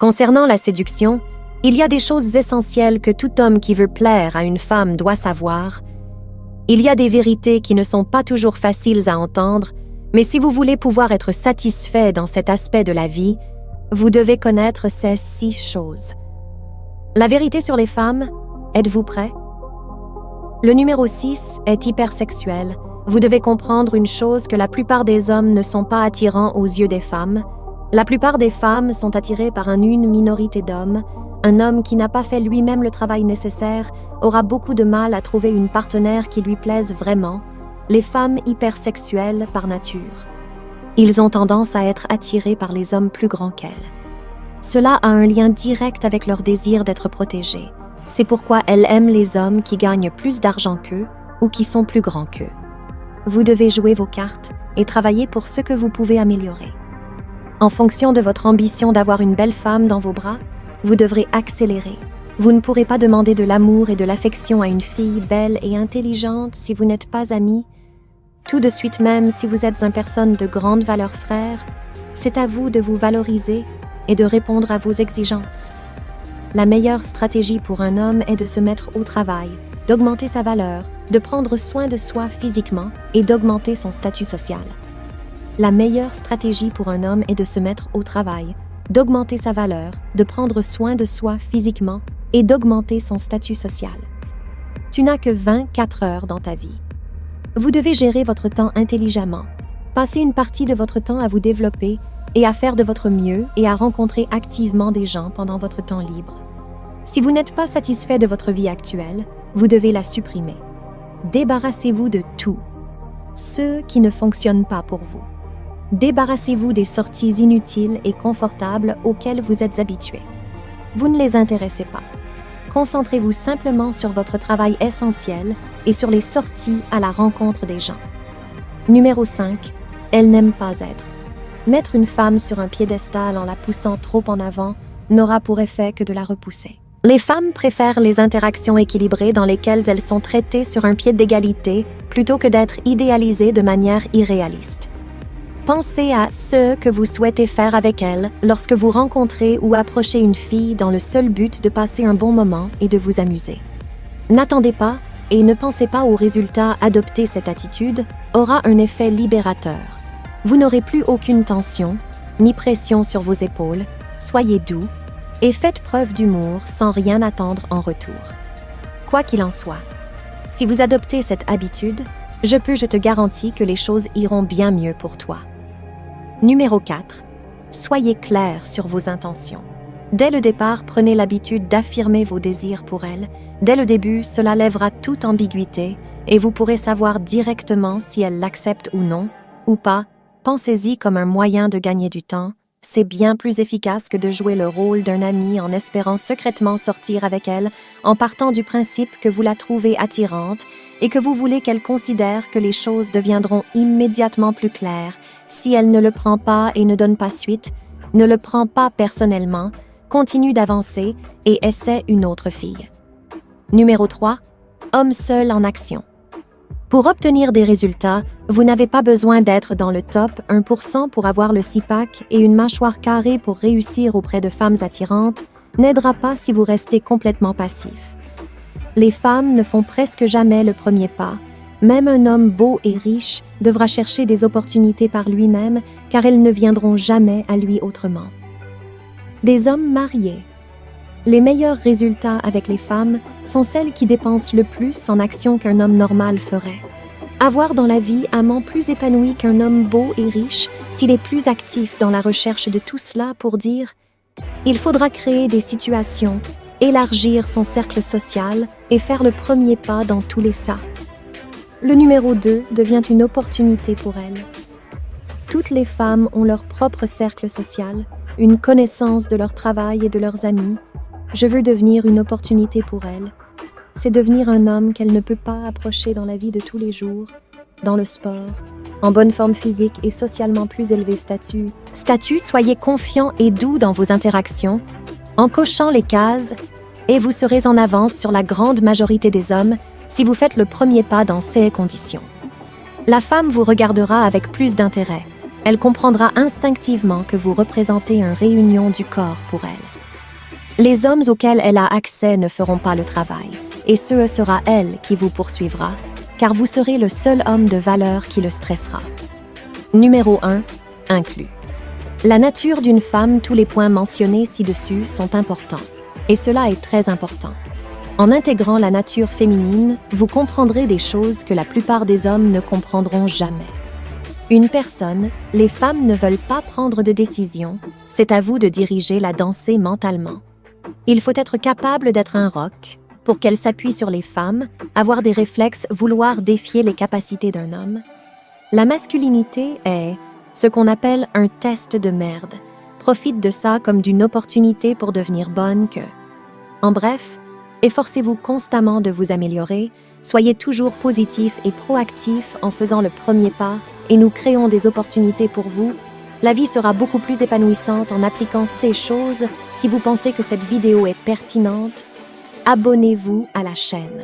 Concernant la séduction, il y a des choses essentielles que tout homme qui veut plaire à une femme doit savoir. Il y a des vérités qui ne sont pas toujours faciles à entendre, mais si vous voulez pouvoir être satisfait dans cet aspect de la vie, vous devez connaître ces 6 choses. La vérité sur les femmes, êtes-vous prêt? Le numéro 6 est hypersexuel. Vous devez comprendre une chose, que la plupart des hommes ne sont pas attirants aux yeux des femmes. La plupart des femmes sont attirées par une minorité d'hommes. Un homme qui n'a pas fait lui-même le travail nécessaire aura beaucoup de mal à trouver une partenaire qui lui plaise vraiment. Les femmes hypersexuelles par nature. Ils ont tendance à être attirés par les hommes plus grands qu'elles. Cela a un lien direct avec leur désir d'être protégées. C'est pourquoi elles aiment les hommes qui gagnent plus d'argent qu'eux ou qui sont plus grands qu'eux. Vous devez jouer vos cartes et travailler pour ce que vous pouvez améliorer. En fonction de votre ambition d'avoir une belle femme dans vos bras, vous devrez accélérer. Vous ne pourrez pas demander de l'amour et de l'affection à une fille belle et intelligente si vous n'êtes pas amis. Tout de suite même, si vous êtes une personne de grande valeur frère, c'est à vous de vous valoriser et de répondre à vos exigences. La meilleure stratégie pour un homme est de se mettre au travail, d'augmenter sa valeur, de prendre soin de soi physiquement et d'augmenter son statut social. La meilleure stratégie pour un homme est de se mettre au travail, d'augmenter sa valeur, de prendre soin de soi physiquement et d'augmenter son statut social. Tu n'as que 24 heures dans ta vie. Vous devez gérer votre temps intelligemment. Passez une partie de votre temps à vous développer et à faire de votre mieux et à rencontrer activement des gens pendant votre temps libre. Si vous n'êtes pas satisfait de votre vie actuelle, vous devez la supprimer. Débarrassez-vous de tout, ce qui ne fonctionne pas pour vous. Débarrassez-vous des sorties inutiles et confortables auxquelles vous êtes habitué. Vous ne les intéressez pas. Concentrez-vous simplement sur votre travail essentiel et sur les sorties à la rencontre des gens. Numéro 5. Elle n'aime pas être. Mettre une femme sur un piédestal en la poussant trop en avant n'aura pour effet que de la repousser. Les femmes préfèrent les interactions équilibrées dans lesquelles elles sont traitées sur un pied d'égalité plutôt que d'être idéalisées de manière irréaliste. Pensez à ce que vous souhaitez faire avec elle lorsque vous rencontrez ou approchez une fille dans le seul but de passer un bon moment et de vous amuser. N'attendez pas et ne pensez pas au résultat. Adopter cette attitude aura un effet libérateur. Vous n'aurez plus aucune tension, ni pression sur vos épaules, soyez doux et faites preuve d'humour sans rien attendre en retour. Quoi qu'il en soit, si vous adoptez cette habitude, je te garantis que les choses iront bien mieux pour toi. Numéro 4. Soyez clair sur vos intentions. Dès le départ, prenez l'habitude d'affirmer vos désirs pour elle. Dès le début, cela lèvera toute ambiguïté et vous pourrez savoir directement si elle l'accepte ou non, ou pas. Pensez-y comme un moyen de gagner du temps. C'est bien plus efficace que de jouer le rôle d'un ami en espérant secrètement sortir avec elle, en partant du principe que vous la trouvez attirante et que vous voulez qu'elle considère que les choses deviendront immédiatement plus claires. Si elle ne le prend pas et ne donne pas suite, ne le prend pas personnellement, continue d'avancer et essaie une autre fille. Numéro 3. Homme seul en action. Pour obtenir des résultats, vous n'avez pas besoin d'être dans le top 1% pour avoir le six-pack et une mâchoire carrée pour réussir auprès de femmes attirantes n'aidera pas si vous restez complètement passif. Les femmes ne font presque jamais le premier pas. Même un homme beau et riche devra chercher des opportunités par lui-même car elles ne viendront jamais à lui autrement. Des hommes mariés. Les meilleurs résultats avec les femmes sont celles qui dépensent le plus en action qu'un homme normal ferait. Avoir dans la vie un amant plus épanoui qu'un homme beau et riche s'il est plus actif dans la recherche de tout cela pour dire « Il faudra créer des situations, élargir son cercle social et faire le premier pas dans tous les ça ». Le numéro 2 devient une opportunité pour elle. Toutes les femmes ont leur propre cercle social, une connaissance de leur travail et de leurs amis. Je veux devenir une opportunité pour elle. C'est devenir un homme qu'elle ne peut pas approcher dans la vie de tous les jours, dans le sport, en bonne forme physique et socialement plus élevé statut. Soyez confiant et doux dans vos interactions, en cochant les cases, et vous serez en avance sur la grande majorité des hommes si vous faites le premier pas dans ces conditions. La femme vous regardera avec plus d'intérêt. Elle comprendra instinctivement que vous représentez une réunion du corps pour elle. Les hommes auxquels elle a accès ne feront pas le travail, et ce sera elle qui vous poursuivra, car vous serez le seul homme de valeur qui le stressera. Numéro 1. Inclus. La nature d'une femme, tous les points mentionnés ci-dessus sont importants, et cela est très important. En intégrant la nature féminine, vous comprendrez des choses que la plupart des hommes ne comprendront jamais. Une personne, les femmes ne veulent pas prendre de décision, c'est à vous de diriger la dansée mentalement. Il faut être capable d'être un roc pour qu'elle s'appuie sur les femmes, avoir des réflexes, vouloir défier les capacités d'un homme. La masculinité est ce qu'on appelle un test de merde. Profite de ça comme d'une opportunité pour devenir bonne que... En bref, efforcez-vous constamment de vous améliorer, soyez toujours positif et proactif en faisant le premier pas et nous créons des opportunités pour vous. La vie sera beaucoup plus épanouissante en appliquant ces choses. Si vous pensez que cette vidéo est pertinente, abonnez-vous à la chaîne.